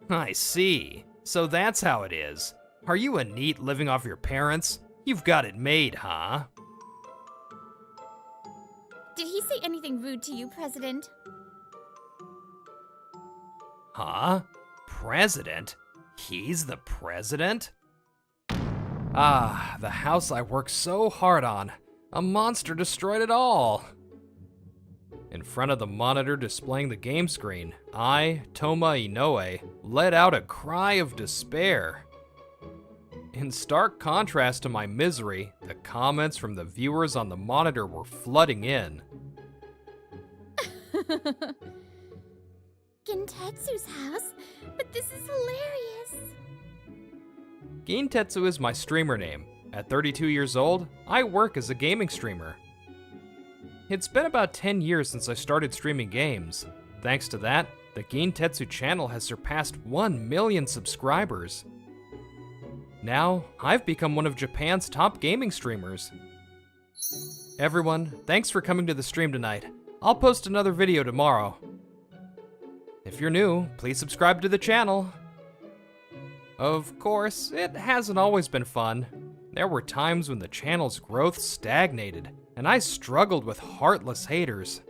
I see. So that's how it is. Are you a NEET living off your parents? You've got it made, huh? Did he say anything rude to you, President? Huh? President? He's the president? Ah, the house I worked so hard on. A monster destroyed it all. In front of the monitor displaying the game screen, I, Toma Inoue, let out a cry of despair. In stark contrast to my misery, the comments from the viewers on the monitor were flooding in. Gintetsu's house? But this is hilarious. Gintetsu is my streamer name. At 32 years old, I work as a gaming streamer. It's been about 10 years since I started streaming games. Thanks to that, the Gintetsu channel has surpassed 1 million subscribers. Now, I've become one of Japan's top gaming streamers. Everyone, thanks for coming to the stream tonight. I'll post another video tomorrow. If you're new, please subscribe to the channel. Of course, it hasn't always been fun. There were times when the channel's growth stagnated, and I struggled with heartless haters.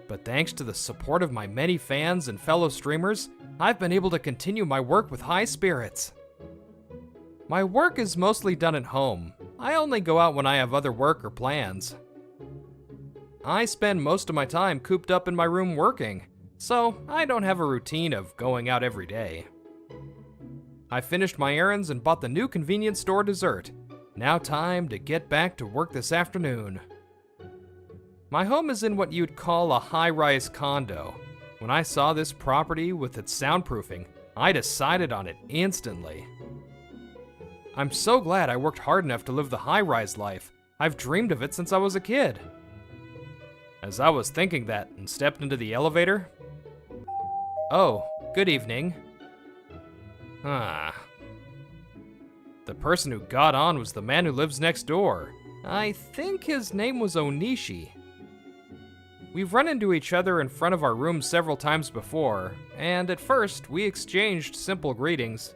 But thanks to the support of my many fans and fellow streamers, I've been able to continue my work with high spirits. My work is mostly done at home. I only go out when I have other work or plans. I spend most of my time cooped up in my room working, so I don't have a routine of going out every day. I finished my errands and bought the new convenience store dessert. Now time to get back to work this afternoon. My home is in what you'd call a high-rise condo. When I saw this property with its soundproofing, I decided on it instantly. I'm so glad I worked hard enough to live the high-rise life. I've dreamed of it since I was a kid. As I was thinking that and stepped into the elevator... Oh, good evening. The person who got on was the man who lives next door. I think his name was Onishi. We've run into each other in front of our room several times before, and at first we exchanged simple greetings.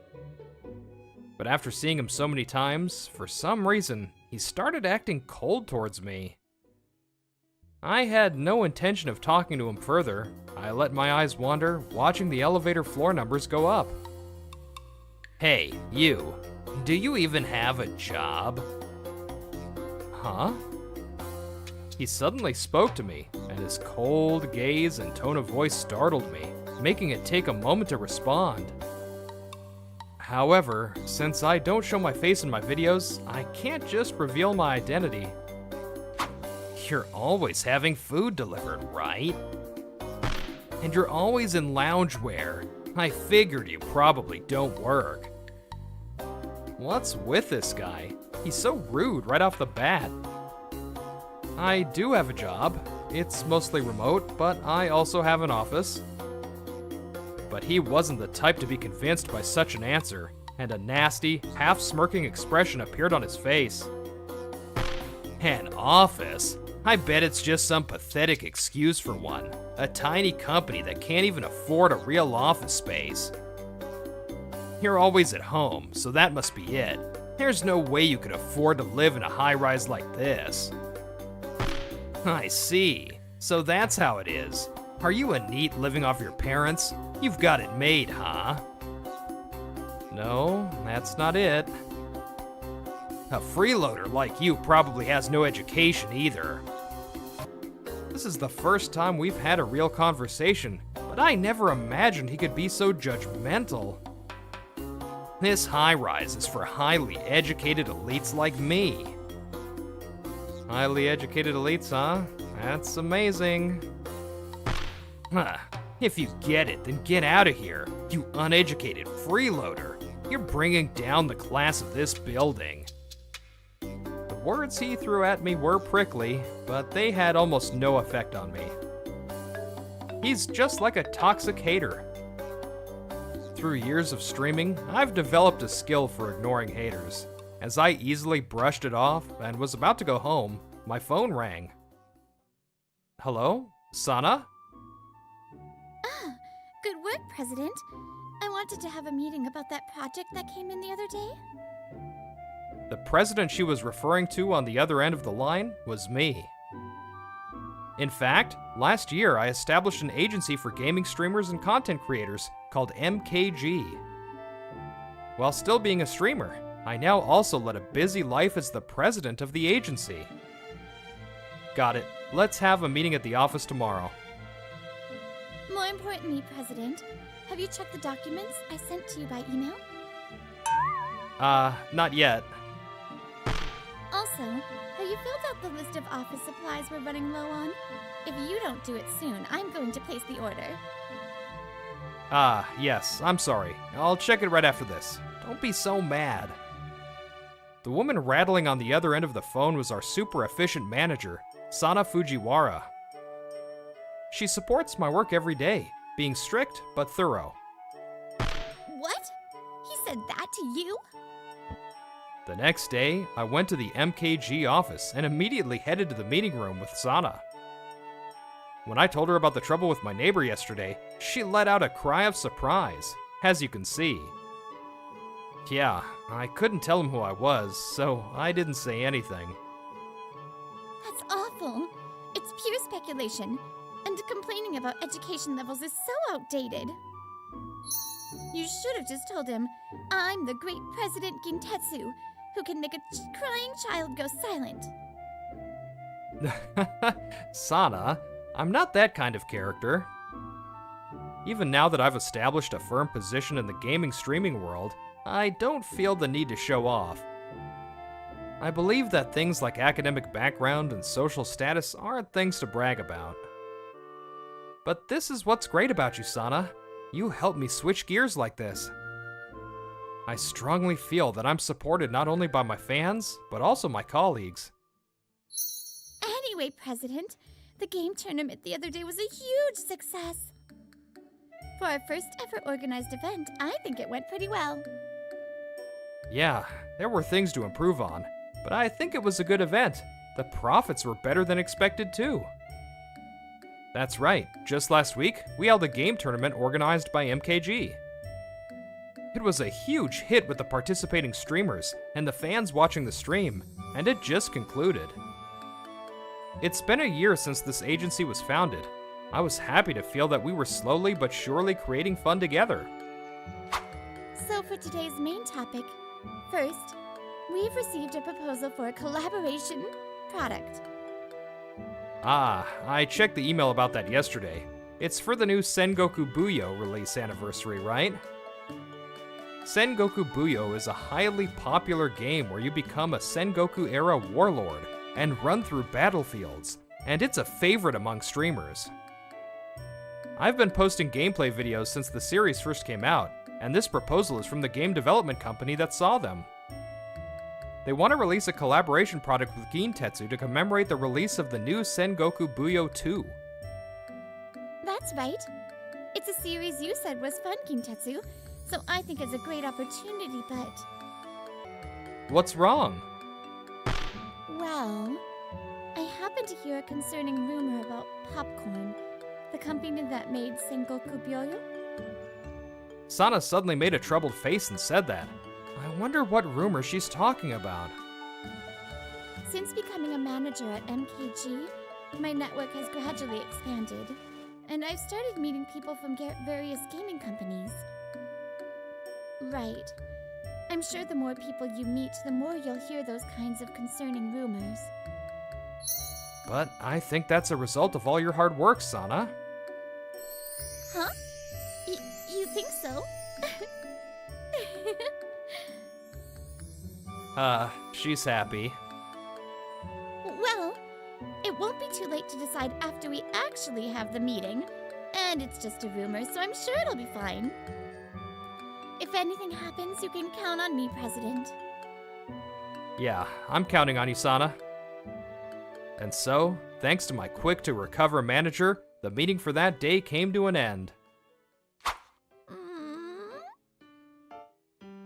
But after seeing him so many times, for some reason, he started acting cold towards me. I had no intention of talking to him further. I let my eyes wander, watching the elevator floor numbers go up. Hey, you. Do you even have a job? Huh? He suddenly spoke to me, and his cold gaze and tone of voice startled me, making it take a moment to respond. However, since I don't show my face in my videos, I can't just reveal my identity. You're always having food delivered, right? And you're always in loungewear. I figured you probably don't work. What's with this guy? He's so rude right off the bat. I do have a job. It's mostly remote, but I also have an office. But he wasn't the type to be convinced by such an answer, and a nasty, half-smirking expression appeared on his face. An office? I bet it's just some pathetic excuse for one. A tiny company that can't even afford a real office space. You're always at home, so that must be it. There's no way you could afford to live in a high-rise like this. I see. So that's how it is. Are you a NEET living off your parents? You've got it made, huh? No, that's not it. A freeloader like you probably has no education either. This is the first time we've had a real conversation, but I never imagined he could be so judgmental. This high-rise is for highly educated elites like me. Highly educated elites, huh? That's amazing. If you get it, then get out of here, you uneducated freeloader. You're bringing down the class of this building. The words he threw at me were prickly, but they had almost no effect on me. He's just like a toxic hater. Through years of streaming, I've developed a skill for ignoring haters. As I easily brushed it off and was about to go home, my phone rang. Hello? Sana? Good work, President. I wanted to have a meeting about that project that came in the other day. The president she was referring to on the other end of the line was me. In fact, last year I established an agency for gaming streamers and content creators called MKG. While still being a streamer, I now also led a busy life as the president of the agency. Got it. Let's have a meeting at the office tomorrow. More importantly, President, have you checked the documents I sent to you by email? Not yet. Also, have you filled out the list of office supplies we're running low on? If you don't do it soon, I'm going to place the order. Yes, I'm sorry. I'll check it right after this. Don't be so mad. The woman rattling on the other end of the phone was our super efficient manager, Sana Fujiwara. She supports my work every day, being strict but thorough. What? He said that to you? The next day, I went to the MKG office and immediately headed to the meeting room with Sana. When I told her about the trouble with my neighbor yesterday, she let out a cry of surprise, as you can see. Yeah, I couldn't tell him who I was, so I didn't say anything. That's awful. It's pure speculation, and complaining about education levels is so outdated. You should have just told him, I'm the great President Gintetsu, who can make a crying child go silent. Sana, I'm not that kind of character. Even now that I've established a firm position in the gaming streaming world, I don't feel the need to show off. I believe that things like academic background and social status aren't things to brag about. But this is what's great about you, Sana. You help me switch gears like this. I strongly feel that I'm supported not only by my fans, but also my colleagues. Anyway, President, the game tournament the other day was a huge success. For our first ever organized event, I think it went pretty well. Yeah, there were things to improve on, but I think it was a good event. The profits were better than expected too. That's right, just last week, we held a game tournament organized by MKG. It was a huge hit with the participating streamers and the fans watching the stream, and it just concluded. It's been a year since this agency was founded. I was happy to feel that we were slowly but surely creating fun together. So for today's main topic, first, we've received a proposal for a collaboration product. I checked the email about that yesterday. It's for the new Sengoku Buyo release anniversary, right? Sengoku Buyo is a highly popular game where you become a Sengoku-era warlord and run through battlefields, and it's a favorite among streamers. I've been posting gameplay videos since the series first came out, and this proposal is from the game development company that saw them. They want to release a collaboration product with Gintetsu to commemorate the release of the new Sengoku Buyo 2. That's right. It's a series you said was fun, Gintetsu, so I think it's a great opportunity, but... What's wrong? Well, I happened to hear a concerning rumor about Popcorn, the company that made Sengoku Buyo. Sana suddenly made a troubled face and said that. I wonder what rumor she's talking about. Since becoming a manager at MKG, my network has gradually expanded, and I've started meeting people from various gaming companies. Right. I'm sure the more people you meet, the more you'll hear those kinds of concerning rumors. But I think that's a result of all your hard work, Sana. Huh? You think so? She's happy. Well, it won't be too late to decide after we actually have the meeting. And it's just a rumor, so I'm sure it'll be fine. If anything happens, you can count on me, President. Yeah, I'm counting on you, Sana. And so, thanks to my quick-to-recover manager, the meeting for that day came to an end.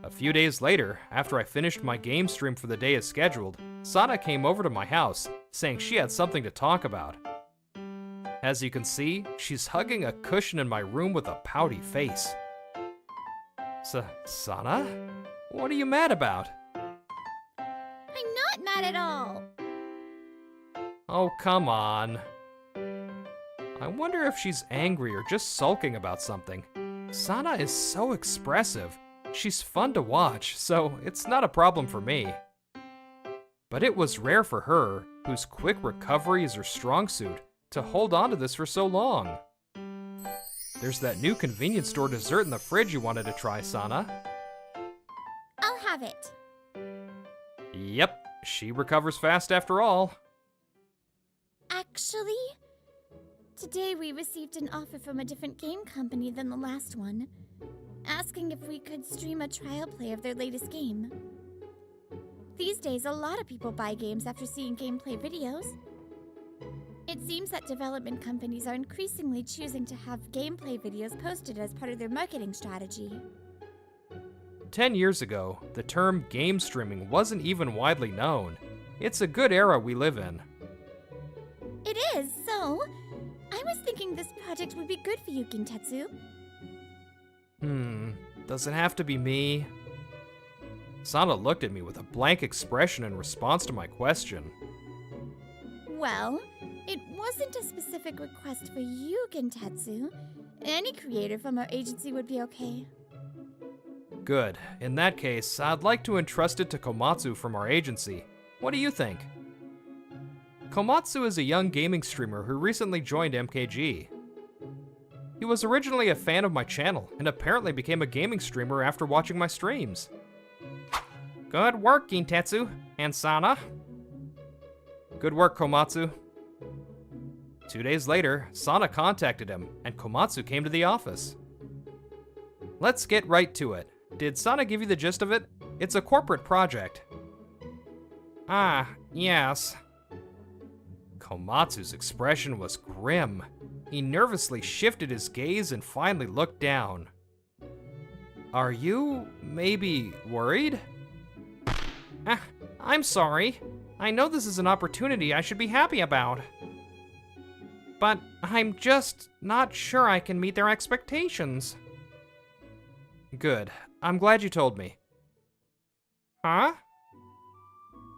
A few days later, after I finished my game stream for the day as scheduled, Sana came over to my house, saying she had something to talk about. As you can see, she's hugging a cushion in my room with a pouty face. Sana? What are you mad about? I'm not mad at all. Oh, come on. I wonder if she's angry or just sulking about something. Sana is so expressive. She's fun to watch, so it's not a problem for me. But it was rare for her, whose quick recovery is her strong suit, to hold on to this for so long. There's that new convenience store dessert in the fridge you wanted to try, Sana. I'll have it. Yep, she recovers fast after all. Actually, today we received an offer from a different game company than the last one, asking if we could stream a trial play of their latest game. These days, a lot of people buy games after seeing gameplay videos. It seems that development companies are increasingly choosing to have gameplay videos posted as part of their marketing strategy. 10 years ago, the term game streaming wasn't even widely known. It's a good era we live in. It is, so I was thinking this project would be good for you, Gintetsu. Does it have to be me? Sana looked at me with a blank expression in response to my question. Well, it wasn't a specific request for you, Gintetsu. Any creator from our agency would be okay. Good. In that case, I'd like to entrust it to Komatsu from our agency. What do you think? Komatsu is a young gaming streamer who recently joined MKG. He was originally a fan of my channel and apparently became a gaming streamer after watching my streams. Good work, Gintetsu and Sana. Good work, Komatsu. 2 days later, Sana contacted him, and Komatsu came to the office. Let's get right to it. Did Sana give you the gist of it? It's a corporate project. Ah, yes. Komatsu's expression was grim. He nervously shifted his gaze and finally looked down. Are you maybe worried? I'm sorry. I know this is an opportunity I should be happy about. But I'm just not sure I can meet their expectations. Good. I'm glad you told me. Huh?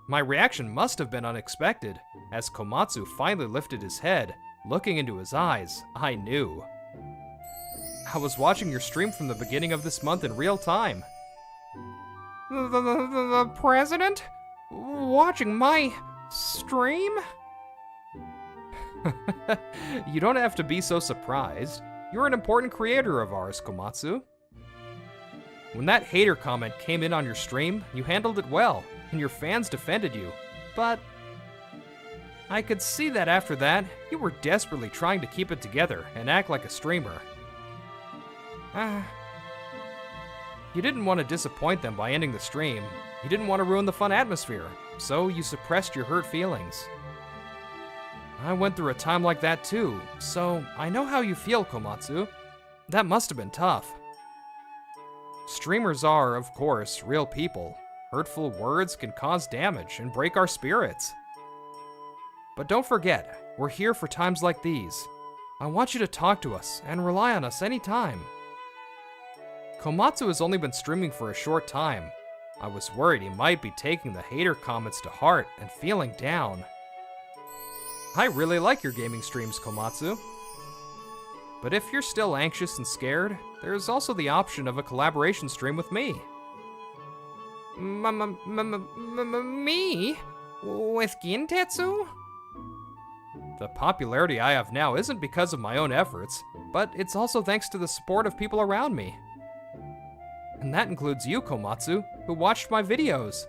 My reaction must have been unexpected. As Komatsu finally lifted his head, looking into his eyes, I knew. I was watching your stream from the beginning of this month in real time. The president? Watching my stream? You don't have to be so surprised. You're an important creator of ours, Komatsu. When that hater comment came in on your stream, you handled it well, and your fans defended you. But I could see that after that, you were desperately trying to keep it together and act like a streamer. You didn't want to disappoint them by ending the stream. You didn't want to ruin the fun atmosphere, so you suppressed your hurt feelings. I went through a time like that too, so I know how you feel, Komatsu. That must have been tough. Streamers are, of course, real people. Hurtful words can cause damage and break our spirits. But don't forget, we're here for times like these. I want you to talk to us and rely on us anytime. Komatsu has only been streaming for a short time. I was worried he might be taking the hater comments to heart and feeling down. I really like your gaming streams, Komatsu. But if you're still anxious and scared, there's also the option of a collaboration stream with me. Me? With Gintetsu? The popularity I have now isn't because of my own efforts, but it's also thanks to the support of people around me. And that includes you, Komatsu, who watched my videos.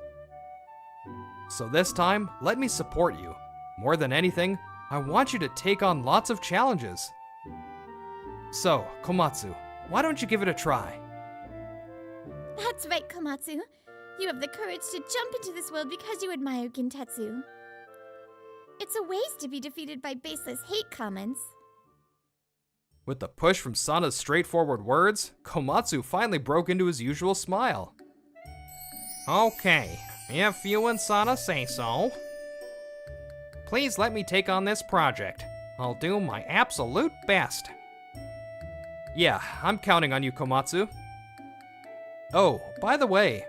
So this time, let me support you. More than anything, I want you to take on lots of challenges. So, Komatsu, why don't you give it a try? That's right, Komatsu. You have the courage to jump into this world because you admire Gintetsu. It's a waste to be defeated by baseless hate comments. With the push from Sana's straightforward words, Komatsu finally broke into his usual smile. Okay, if you and Sana say so. Please let me take on this project. I'll do my absolute best. Yeah, I'm counting on you, Komatsu. Oh, by the way,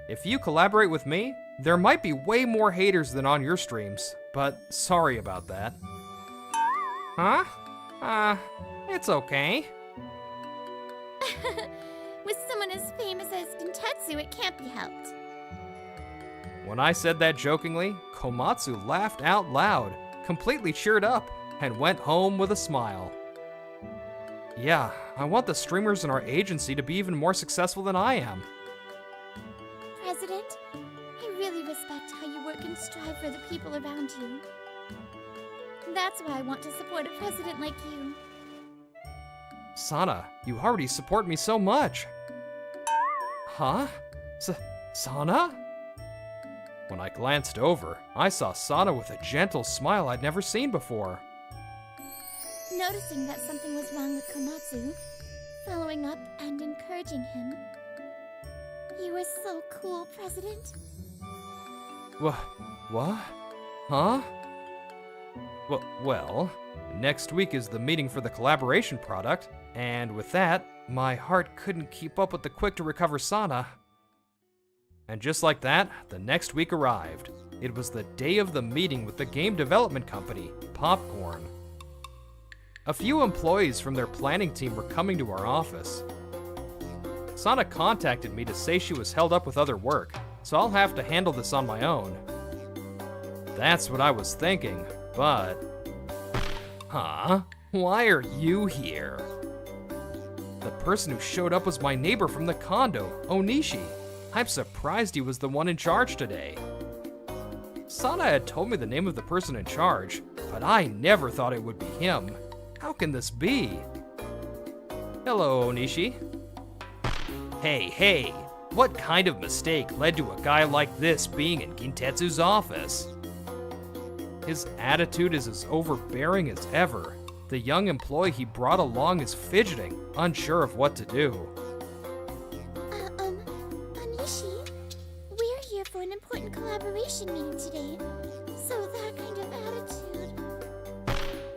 if you collaborate with me, there might be way more haters than on your streams, but sorry about that. Huh? It's okay. With someone as famous as Gintetsu, it can't be helped. When I said that jokingly, Komatsu laughed out loud, completely cheered up, and went home with a smile. Yeah, I want the streamers in our agency to be even more successful than I am. President, I really respect how you work and strive for the people around you. That's why I want to support a president like you. Sana, you already support me so much. Huh? Sana? When I glanced over, I saw Sana with a gentle smile I'd never seen before. Noticing that something was wrong with Komatsu, following up and encouraging him. You were so cool, President. What? Huh? Well, next week is the meeting for the collaboration product, and with that, my heart couldn't keep up with the quick to recover Sana. And just like that, the next week arrived. It was the day of the meeting with the game development company, Popcorn. A few employees from their planning team were coming to our office. Sana contacted me to say she was held up with other work, so I'll have to handle this on my own. That's what I was thinking, but... Huh? Why are you here? The person who showed up was my neighbor from the condo, Onishi. I'm surprised he was the one in charge today. Sana had told me the name of the person in charge, but I never thought it would be him. How can this be? Hello, Onishi. Hey, what kind of mistake led to a guy like this being in Gintetsu's office? His attitude is as overbearing as ever. The young employee he brought along is fidgeting, unsure of what to do. Onishi, we're here for an important collaboration meeting today, so that kind of attitude...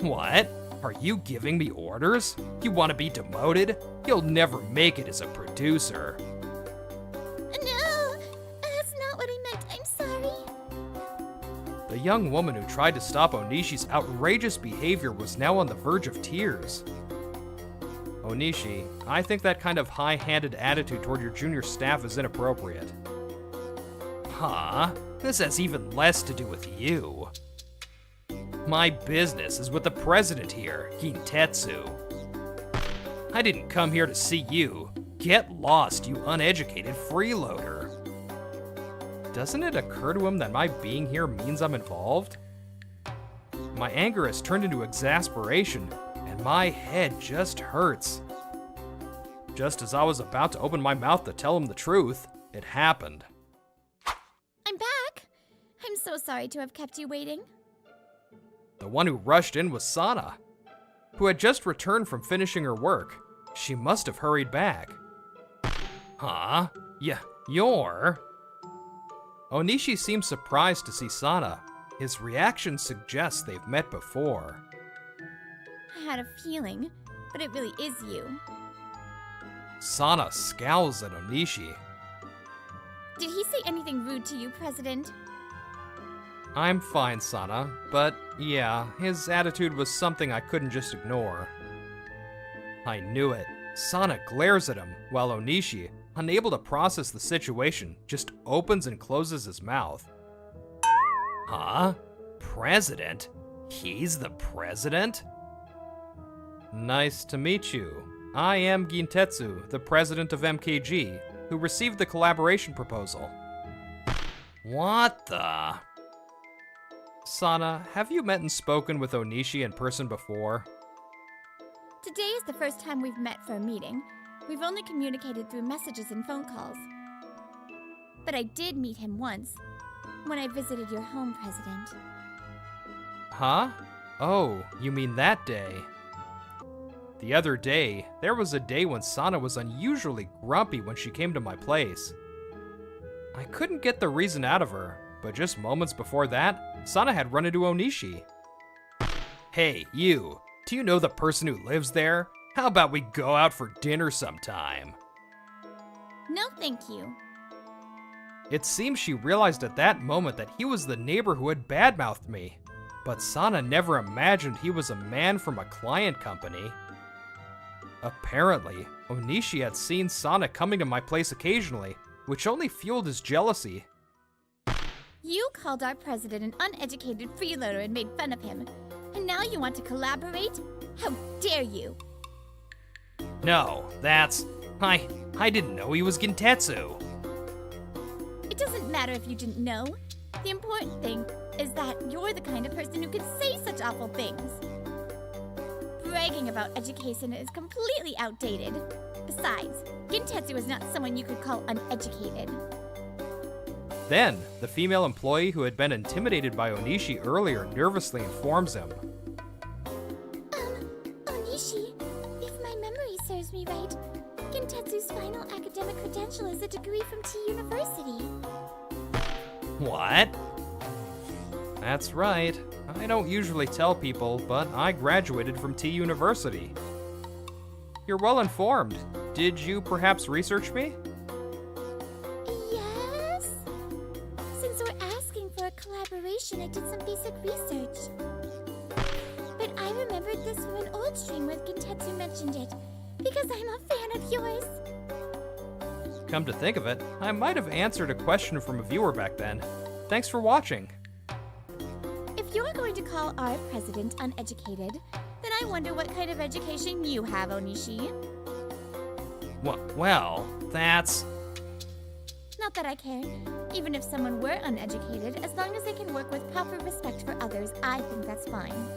What? Are you giving me orders? You want to be demoted? You'll never make it as a producer. No, that's not what I meant. I'm sorry. The young woman who tried to stop Onishi's outrageous behavior was now on the verge of tears. Onishi, I think that kind of high-handed attitude toward your junior staff is inappropriate. Huh? This has even less to do with you. My business is with the president here, Gintetsu. I didn't come here to see you. Get lost, you uneducated freeloader. Doesn't it occur to him that my being here means I'm involved? My anger has turned into exasperation, and my head just hurts. Just as I was about to open my mouth to tell him the truth, it happened. I'm back. I'm so sorry to have kept you waiting. The one who rushed in was Sana, who had just returned from finishing her work. She must have hurried back. Huh? You're... Onishi seems surprised to see Sana. His reaction suggests they've met before. I had a feeling, but it really is you. Sana scowls at Onishi. Did he say anything rude to you, President? I'm fine, Sana, but yeah, his attitude was something I couldn't just ignore. I knew it. Sana glares at him, while Onishi, unable to process the situation, just opens and closes his mouth. Huh? President? He's the president? Nice to meet you. I am Gintetsu, the president of MKG, who received the collaboration proposal. What the... Sana, have you met and spoken with Onishi in person before? Today is the first time we've met for a meeting. We've only communicated through messages and phone calls. But I did meet him once, when I visited your home, President. Huh? Oh, you mean that day. The other day, there was a day when Sana was unusually grumpy when she came to my place. I couldn't get the reason out of her, but just moments before that, Sana had run into Onishi. Hey, you, do you know the person who lives there? How about we go out for dinner sometime? No thank you. It seems she realized at that moment that he was the neighbor who had badmouthed me. But Sana never imagined he was a man from a client company. Apparently, Onishi had seen Sana coming to my place occasionally, which only fueled his jealousy. You called our president an uneducated freeloader and made fun of him. And now you want to collaborate? How dare you? No, that's... I didn't know he was Gintetsu. It doesn't matter if you didn't know. The important thing is that you're the kind of person who can say such awful things. Bragging about education is completely outdated. Besides, Gintetsu is not someone you could call uneducated. Then, the female employee who had been intimidated by Onishi earlier nervously informs him. Onishi, if my memory serves me right, Gintetsu's final academic credential is a degree from T University. What? That's right. I don't usually tell people, but I graduated from T University. You're well informed. Did you perhaps research me? Yes? Since we're asking for a collaboration, I did some basic research. But I remembered this from an old stream where Gintetsu mentioned it, because I'm a fan of yours. Come to think of it, I might have answered a question from a viewer back then. Thanks for watching. If you're going to call our president uneducated, then I wonder what kind of education you have, Onishi. Well, that's... Not that I care. Even if someone were uneducated, as long as they can work with proper respect for others, I think that's fine.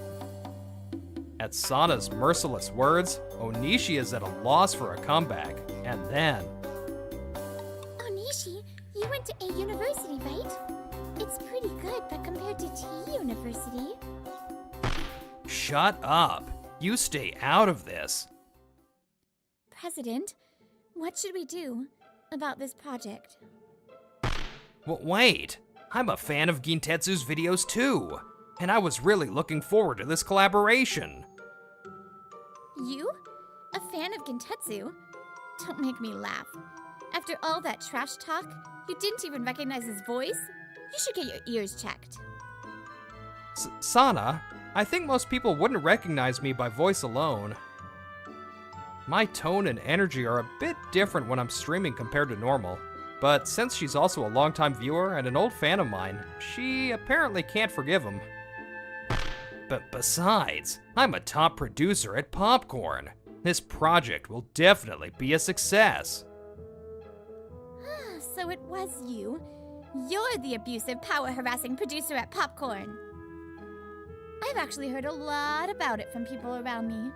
At Sana's merciless words, Onishi is at a loss for a comeback. And then... Onishi, you went to A University, right? It's pretty good, but compared to T University... Shut up. You stay out of this. President, what should we do about this project? Wait. I'm a fan of Gintetsu's videos too. And I was really looking forward to this collaboration. You? A fan of Gintetsu? Don't make me laugh. After all that trash talk, you didn't even recognize his voice? You should get your ears checked. Sana, I think most people wouldn't recognize me by voice alone. My tone and energy are a bit different when I'm streaming compared to normal. But since she's also a longtime viewer and an old fan of mine, she apparently can't forgive him. But besides, I'm a top producer at Popcorn. This project will definitely be a success. So it was you. You're the abusive, power-harassing producer at Popcorn. I've actually heard a lot about it from people around me.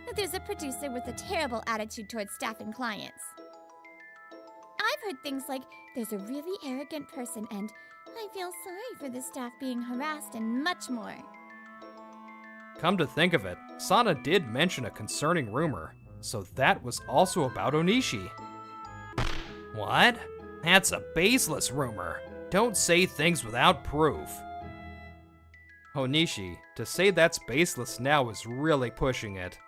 That there's a producer with a terrible attitude towards staff and clients. I've heard things like, there's a really arrogant person and I feel sorry for the staff being harassed and much more. Come to think of it, Sana did mention a concerning rumor, so that was also about Onishi. What? That's a baseless rumor. Don't say things without proof. Onishi, to say that's baseless now is really pushing it.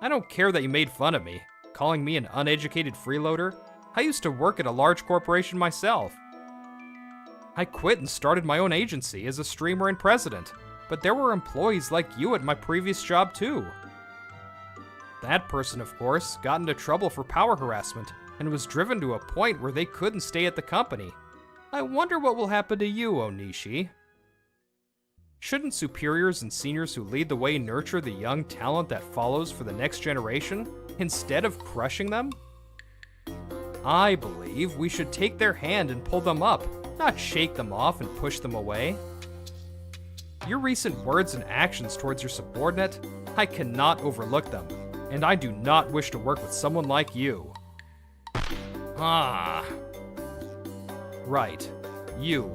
I don't care that you made fun of me, calling me an uneducated freeloader. I used to work at a large corporation myself. I quit and started my own agency as a streamer and president, but there were employees like you at my previous job too. That person, of course, got into trouble for power harassment and was driven to a point where they couldn't stay at the company. I wonder what will happen to you, Onishi. Shouldn't superiors and seniors who lead the way nurture the young talent that follows for the next generation, instead of crushing them? I believe we should take their hand and pull them up, not shake them off and push them away. Your recent words and actions towards your subordinate, I cannot overlook them, and I do not wish to work with someone like you. Ah. Right. You.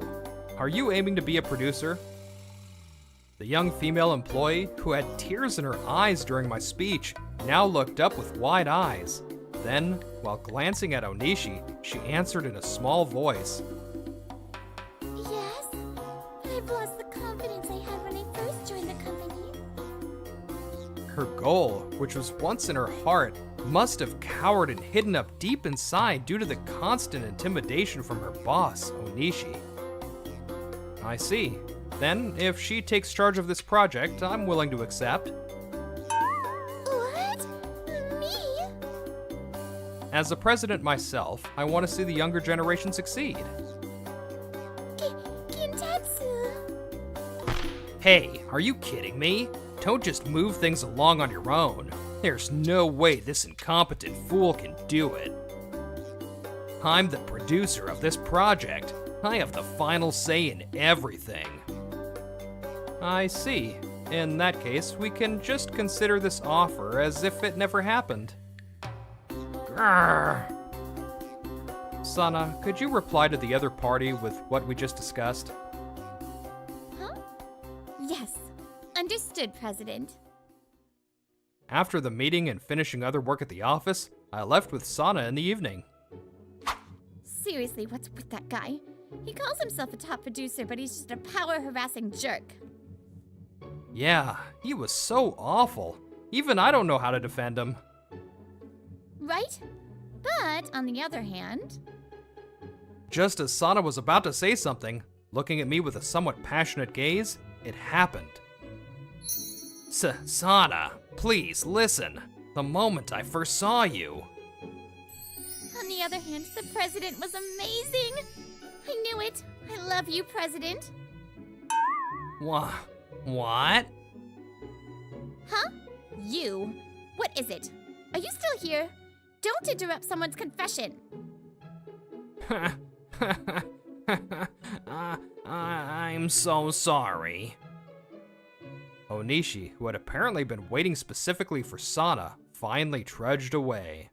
Are you aiming to be a producer? The young female employee, who had tears in her eyes during my speech, now looked up with wide eyes. Then, while glancing at Onishi, she answered in a small voice. Yes, but I've lost the confidence I had when I first joined the company. Her goal, which was once in her heart, must have cowered and hidden up deep inside due to the constant intimidation from her boss, Onishi. I see. Then, if she takes charge of this project, I'm willing to accept. What? Me? As a president myself, I want to see the younger generation succeed. Kintetsu. Hey, are you kidding me? Don't just move things along on your own. There's no way this incompetent fool can do it. I'm the producer of this project. I have the final say in everything. I see. In that case, we can just consider this offer as if it never happened. Grrr. Sana, could you reply to the other party with what we just discussed? Huh? Yes. Understood, President. After the meeting and finishing other work at the office, I left with Sana in the evening. Seriously, what's with that guy? He calls himself a top producer, but he's just a power-harassing jerk. Yeah, he was so awful. Even I don't know how to defend him. Right? But, on the other hand... Just as Sana was about to say something, looking at me with a somewhat passionate gaze, it happened. Sana, please listen. The moment I first saw you. On the other hand, the President was amazing! I knew it! I love you, President! What? Huh? You? What is it? Are you still here? Don't interrupt someone's confession! I'm so sorry. Onishi, who had apparently been waiting specifically for Sana, finally trudged away.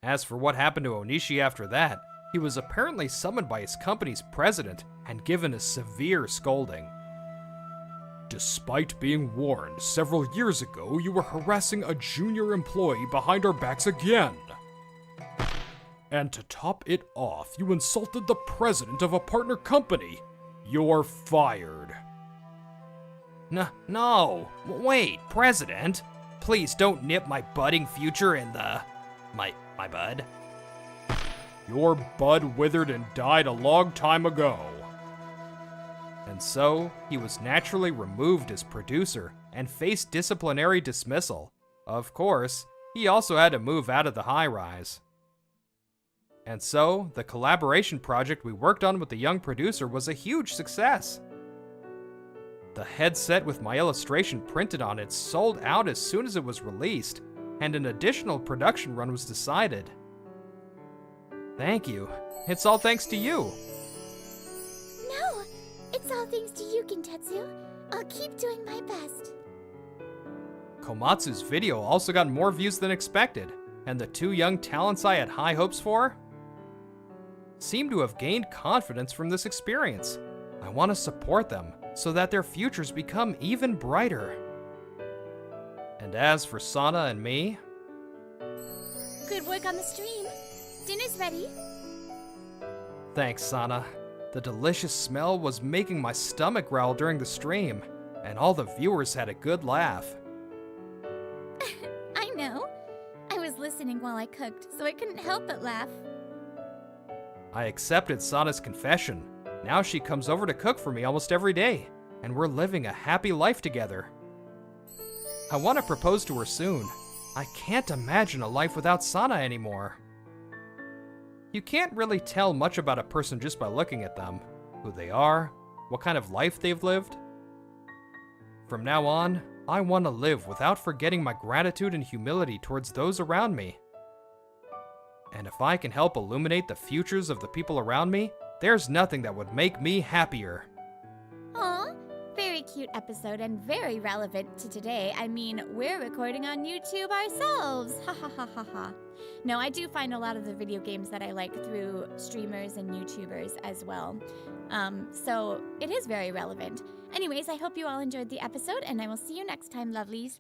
As for what happened to Onishi after that, he was apparently summoned by his company's president and given a severe scolding. Despite being warned several years ago, you were harassing a junior employee behind our backs again. And to top it off, you insulted the president of a partner company. You're fired. No, wait, President? Please don't nip my budding future in the... my bud. Your bud withered and died a long time ago. And so, he was naturally removed as producer and faced disciplinary dismissal. Of course, he also had to move out of the high-rise. And so, the collaboration project we worked on with the young producer was a huge success. The headset with my illustration printed on it sold out as soon as it was released, and an additional production run was decided. Thank you. It's all thanks to you. No! It's all thanks to you, Kintetsu. I'll keep doing my best. Komatsu's video also got more views than expected, and the two young talents I had high hopes for seem to have gained confidence from this experience. I want to support them so that their futures become even brighter. And as for Sana and me... Good work on the stream. Dinner's ready. Thanks, Sana. The delicious smell was making my stomach growl during the stream, and all the viewers had a good laugh. I know. I was listening while I cooked, so I couldn't help but laugh. I accepted Sana's confession. Now she comes over to cook for me almost every day, and we're living a happy life together. I want to propose to her soon. I can't imagine a life without Sana anymore. You can't really tell much about a person just by looking at them. Who they are, what kind of life they've lived. From now on, I want to live without forgetting my gratitude and humility towards those around me. And if I can help illuminate the futures of the people around me, there's nothing that would make me happier. Aw, very cute episode and very relevant to today. I mean, we're recording on YouTube ourselves. Ha ha ha ha ha. No, I do find a lot of the video games that I like through streamers and YouTubers as well. So it is very relevant. Anyways, I hope you all enjoyed the episode, and I will see you next time, lovelies.